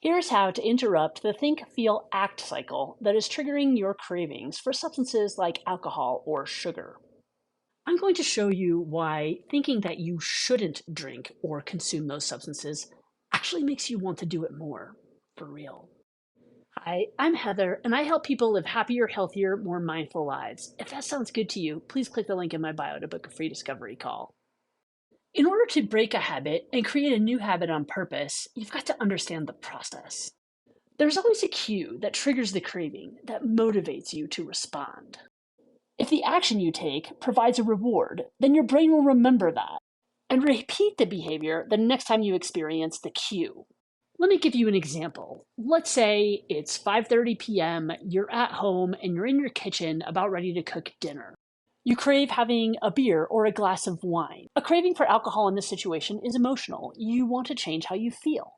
Here's how to interrupt the think, feel, act cycle that is triggering your cravings for substances like alcohol or sugar. I'm going to show you why thinking that you shouldn't drink or consume those substances actually makes you want to do it more, for real. Hi, I'm Heather, and I help people live happier, healthier, more mindful lives. If that sounds good to you, please click the link in my bio to book a free discovery call. In order to break a habit and create a new habit on purpose, you've got to understand the process. There's always a cue that triggers the craving that motivates you to respond. If the action you take provides a reward, then your brain will remember that and repeat the behavior the next time you experience the cue. Let me give you an example. Let's say it's 5:30 p.m., you're at home and you're in your kitchen about ready to cook dinner. You crave having a beer or a glass of wine. A craving for alcohol in this situation is emotional. You want to change how you feel.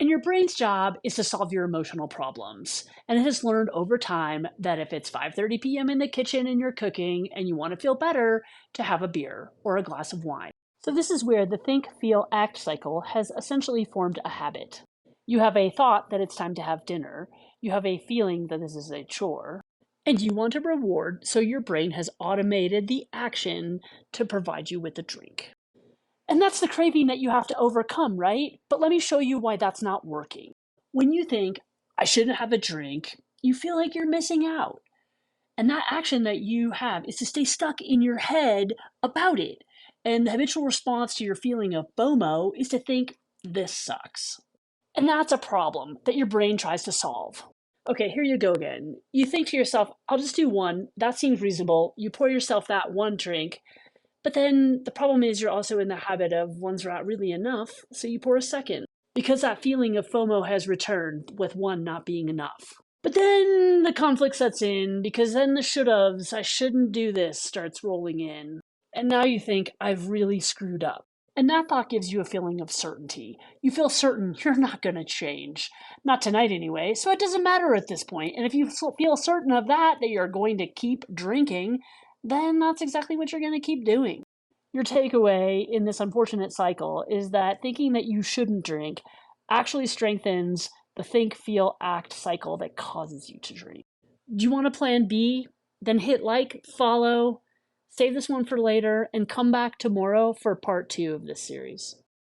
And your brain's job is to solve your emotional problems. And it has learned over time that if it's 5:30 p.m. in the kitchen and you're cooking and you want to feel better, to have a beer or a glass of wine. So this is where the think, feel, act cycle has essentially formed a habit. You have a thought that it's time to have dinner. You have a feeling that this is a chore. And you want a reward, so your brain has automated the action to provide you with a drink. And that's the craving that you have to overcome, right? But let me show you why that's not working. When you think, I shouldn't have a drink, you feel like you're missing out. And that action that you have is to stay stuck in your head about it. And the habitual response to your feeling of FOMO is to think, this sucks. And that's a problem that your brain tries to solve. Okay, here you go again. You think to yourself, I'll just do one. That seems reasonable. You pour yourself that one drink, but then the problem is you're also in the habit of one's not really enough, so you pour a second. Because that feeling of FOMO has returned with one not being enough. But then the conflict sets in because then the should haves, I shouldn't do this, starts rolling in. And now you think, I've really screwed up. And that thought gives you a feeling of certainty. You feel certain you're not going to change. Not tonight anyway, so it doesn't matter at this point. And if you feel certain of that you're going to keep drinking, then that's exactly what you're going to keep doing. Your takeaway in this unfortunate cycle is that thinking that you shouldn't drink actually strengthens the think, feel, act cycle that causes you to drink. Do you want a plan B? Then hit like, follow, save this one for later, and come back tomorrow for part 2 of this series.